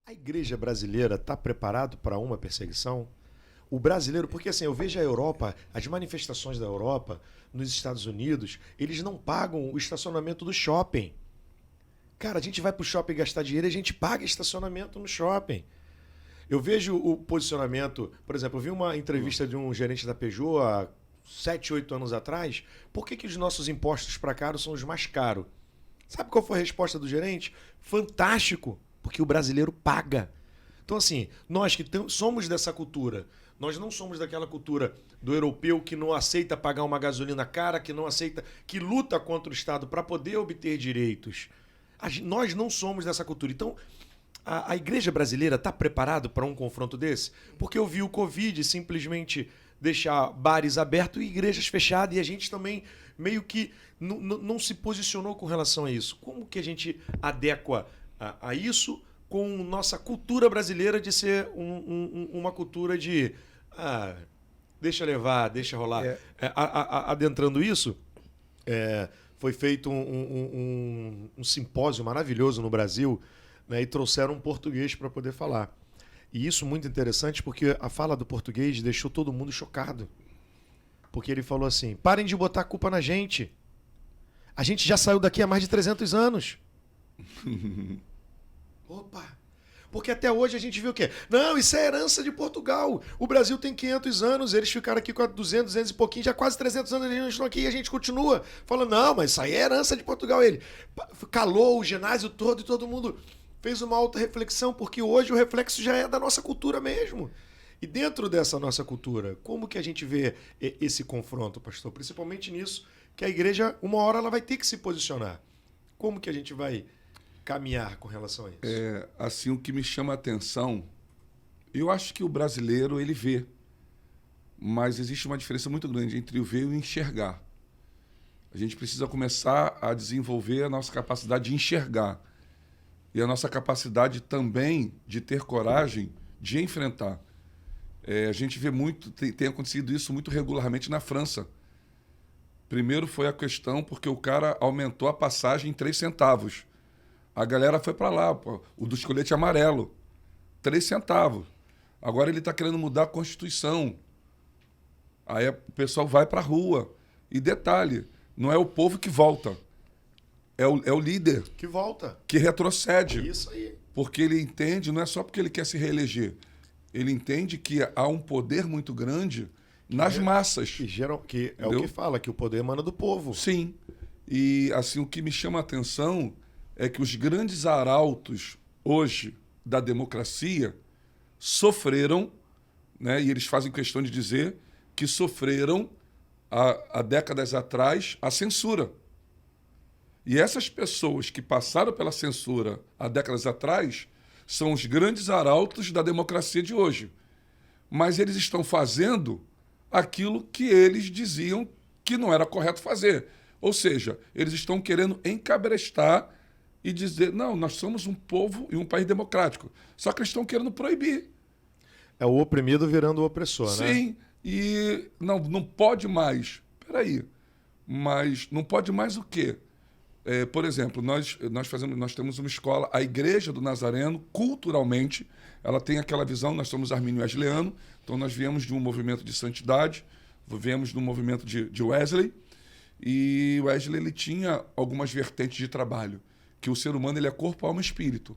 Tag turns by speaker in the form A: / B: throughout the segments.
A: A igreja brasileira está preparado para uma perseguição? O brasileiro, porque assim, eu vejo a Europa, as manifestações da Europa, nos Estados Unidos, eles não pagam o estacionamento do shopping. Cara, a gente vai pro shopping gastar dinheiro e a gente paga estacionamento no shopping. Eu vejo o posicionamento, por exemplo, eu vi uma entrevista de um gerente da Peugeot há 7, 8 anos atrás. Por que os nossos impostos para caro são os mais caros? Sabe qual foi a resposta do gerente? Fantástico, porque o brasileiro paga. Então, assim, nós que somos dessa cultura, nós não somos daquela cultura do europeu que não aceita pagar uma gasolina cara, que não aceita, que luta contra o Estado para poder obter direitos. Nós não somos dessa cultura. Então, a igreja brasileira está preparada para um confronto desse? Porque eu vi o Covid simplesmente deixar bares abertos e igrejas fechadas e a gente também meio que não se posicionou com relação a isso. Como que a gente adequa a isso com nossa cultura brasileira de ser uma cultura de deixa levar, deixa rolar. Adentrando isso, foi feito um simpósio maravilhoso no Brasil, né, e trouxeram um português para poder falar. E isso muito interessante porque a fala do português deixou todo mundo chocado. Porque ele falou assim, parem de botar a culpa na gente. A gente já saiu daqui há mais de 300 anos. Opa! Porque até hoje a gente viu o quê? Não, isso é herança de Portugal. O Brasil tem 500 anos, eles ficaram aqui com 200, 200 e pouquinho, já quase 300 anos eles estão aqui e a gente continua falando, não, mas isso aí é herança de Portugal. Ele calou o ginásio todo e todo mundo fez uma alta reflexão, porque hoje o reflexo já é da nossa cultura mesmo. E dentro dessa nossa cultura, como que a gente vê esse confronto, pastor? Principalmente nisso, que a igreja, uma hora, ela vai ter que se posicionar. Como que a gente vai caminhar com relação a isso?
B: Assim, o que me chama a atenção, eu acho que o brasileiro, ele vê, mas existe uma diferença muito grande entre o ver e o enxergar. A gente precisa começar a desenvolver a nossa capacidade de enxergar e a nossa capacidade também de ter coragem de enfrentar. A gente vê muito, tem acontecido isso muito regularmente na França. Primeiro foi a questão porque o cara aumentou a passagem em 3 centavos. A galera foi para lá, pô, o dos coletes amarelo, 3 centavos. Agora ele está querendo mudar a Constituição. Aí o pessoal vai para a rua. E detalhe, não é o povo que volta, é o líder
A: que volta,
B: que retrocede.
A: Isso aí.
B: Porque ele entende, não é só porque ele quer se reeleger, ele entende que há um poder muito grande nas massas.
A: Que é o que fala, que o poder emana do povo.
B: Sim. E assim, o que me chama a atenção é que os grandes arautos hoje da democracia sofreram, né, e eles fazem questão de dizer que sofreram há décadas atrás a censura. E essas pessoas que passaram pela censura há décadas atrás são os grandes arautos da democracia de hoje. Mas eles estão fazendo aquilo que eles diziam que não era correto fazer. Ou seja, eles estão querendo encabrestar e dizer, não, nós somos um povo e um país democrático. Só que eles estão querendo proibir.
A: É o oprimido virando o opressor, né?
B: Sim, e não pode mais. Peraí, mas não pode mais o quê? Por exemplo, nós temos uma escola, a Igreja do Nazareno, culturalmente, ela tem aquela visão, nós somos armínio wesleyano, então nós viemos de um movimento de santidade, viemos de um movimento de Wesley, e Wesley ele tinha algumas vertentes de trabalho, que o ser humano ele é corpo, alma e espírito.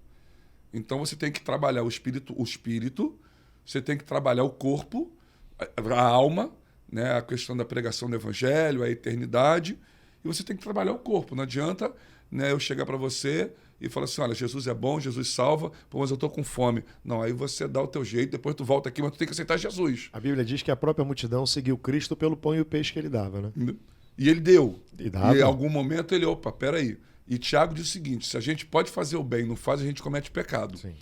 B: Então você tem que trabalhar o espírito, você tem que trabalhar o corpo, a alma, né, a questão da pregação do evangelho, a eternidade, e você tem que trabalhar o corpo. Não adianta, né, eu chegar para você e falar assim, olha, Jesus é bom, Jesus salva, mas eu estou com fome. Não, aí você dá o teu jeito, depois tu volta aqui, mas tu tem que aceitar Jesus.
A: A Bíblia diz que a própria multidão seguiu Cristo pelo pão e o peixe que ele dava, né?
B: E ele deu.
A: E em
B: algum momento ele, peraí. E Tiago diz o seguinte, se a gente pode fazer o bem, não faz, a gente comete pecado.
A: Sim.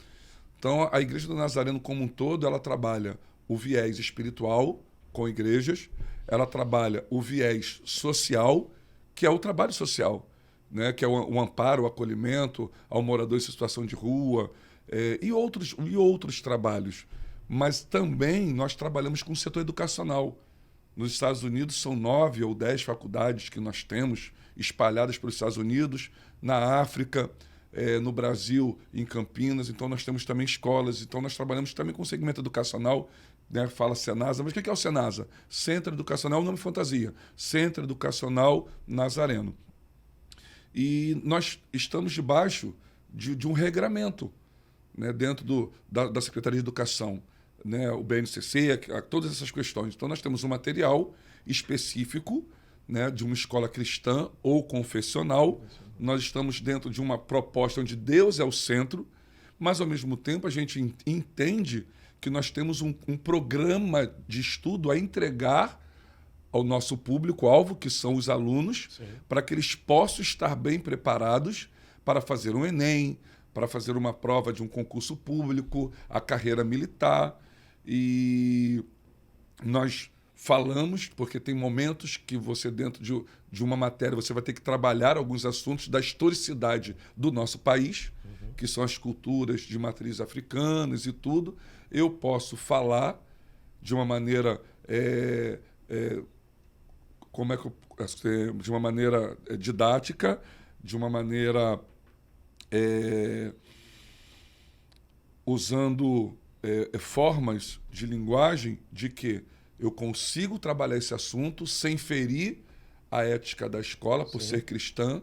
B: Então, a Igreja do Nazareno como um todo, ela trabalha o viés espiritual com igrejas, ela trabalha o viés social, que é o trabalho social, né? Que é o amparo, o acolhimento ao morador em situação de rua, e outros trabalhos. Mas também nós trabalhamos com o setor educacional. Nos Estados Unidos são 9 ou 10 faculdades que nós temos espalhadas pelos Estados Unidos, na África, no Brasil, em Campinas. Então, nós temos também escolas. Então, nós trabalhamos também com o segmento educacional, né? Fala Senasa, mas o que é o Senasa? Centro Educacional, nome fantasia. Centro Educacional Nazareno. E nós estamos debaixo de um regramento, né? Dentro da Secretaria de Educação, né? O BNCC, todas essas questões. Então, nós temos um material específico, né? De uma escola cristã ou confessional. Nós estamos dentro de uma proposta onde Deus é o centro, mas, ao mesmo tempo, a gente entende que nós temos um programa de estudo a entregar ao nosso público-alvo, que são os alunos, para que eles possam estar bem preparados para fazer um Enem, para fazer uma prova de um concurso público, a carreira militar. E nós falamos, porque tem momentos que você, dentro de uma matéria, você vai ter que trabalhar alguns assuntos da historicidade do nosso país, que são as culturas de matriz africanas e tudo. Eu posso falar de uma maneira de uma maneira didática, de uma maneira usando formas de linguagem de que eu consigo trabalhar esse assunto sem ferir a ética da escola por ser cristã,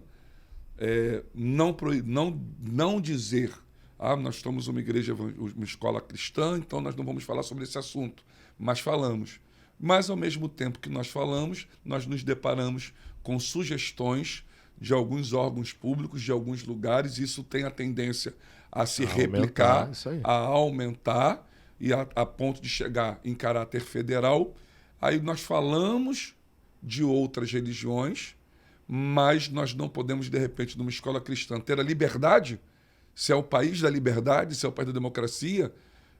B: não dizer nós somos uma igreja, uma escola cristã, então nós não vamos falar sobre esse assunto, mas falamos. Mas, ao mesmo tempo que nós falamos, nós nos deparamos com sugestões de alguns órgãos públicos, de alguns lugares, e isso tem a tendência a se replicar, a aumentar, e a ponto de chegar em caráter federal. Aí nós falamos de outras religiões, mas nós não podemos, de repente, numa escola cristã, ter a liberdade, se é o país da liberdade, se é o país da democracia,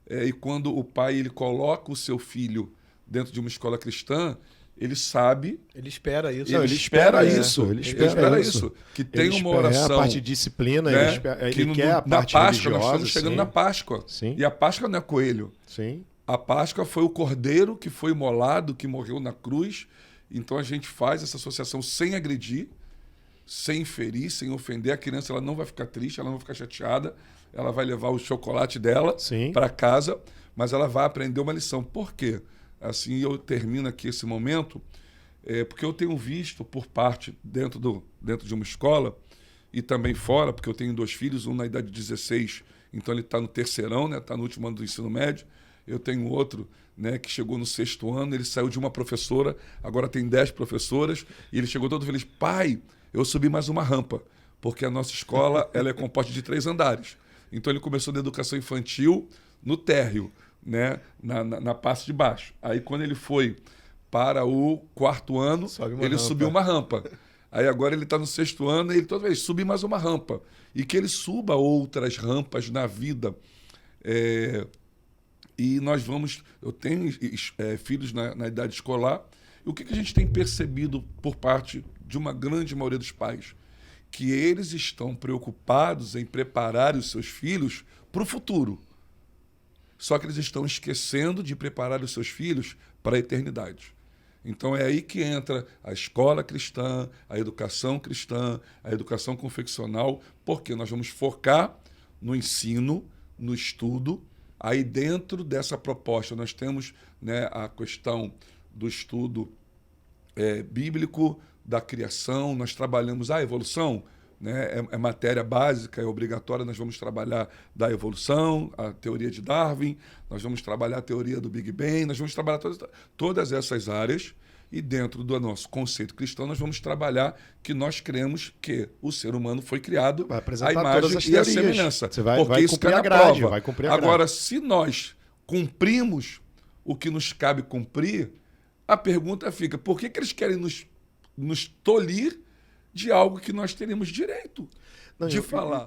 B: e quando o pai ele coloca o seu filho dentro de uma escola cristã, ele sabe...
C: Ele espera isso.
B: Ele espera isso. Que tem uma oração...
A: a parte de disciplina,
B: né?
A: ele quer a parte
B: Páscoa,
A: religiosa.
B: nós estamos chegando na Páscoa.
A: Sim.
B: E a Páscoa não é coelho.
A: Sim.
B: A Páscoa foi o cordeiro que foi imolado, que morreu na cruz. Então a gente faz essa associação sem agredir, sem ferir, sem ofender. A criança ela não vai ficar triste, ela não vai ficar chateada, ela vai levar o chocolate dela para casa, mas ela vai aprender uma lição. Por quê? Assim, eu termino aqui esse momento, porque eu tenho visto por parte dentro de uma escola e também fora, porque eu tenho 2 filhos, um na idade de 16, então ele está no terceirão, né? Está no último ano do ensino médio. Eu tenho outro, né, que chegou no 6º ano, ele saiu de uma professora, agora tem 10 professoras, e ele chegou todo feliz: pai, eu subi mais uma rampa, porque a nossa escola ela é composta de 3 andares. Então ele começou na educação infantil no térreo, né, na parte de baixo. Aí quando ele foi para o 4º ano, ele subiu uma rampa. Aí agora ele está no 6º ano e ele toda vez subir mais uma rampa. E que ele suba outras rampas na vida. E nós vamos... Eu tenho filhos na idade escolar. E o que a gente tem percebido por parte de uma grande maioria dos pais? Que eles estão preocupados em preparar os seus filhos para o futuro. Só que eles estão esquecendo de preparar os seus filhos para a eternidade. Então é aí que entra a escola cristã, a educação confessional, porque nós vamos focar no ensino, no estudo. Aí dentro dessa proposta nós temos, né, a questão do estudo bíblico, da criação, nós trabalhamos a evolução, né? É matéria básica, é obrigatória, nós vamos trabalhar da evolução, a teoria de Darwin, nós vamos trabalhar a teoria do Big Bang, nós vamos trabalhar todas essas áreas, e dentro do nosso conceito cristão nós vamos trabalhar que nós cremos que o ser humano foi criado à imagem e à semelhança.
A: Porque isso cai na prova. Vai cumprir a grade.
B: Agora, se nós cumprimos o que nos cabe cumprir, a pergunta fica: por que eles querem nos tolir de algo que nós teremos direito de falar?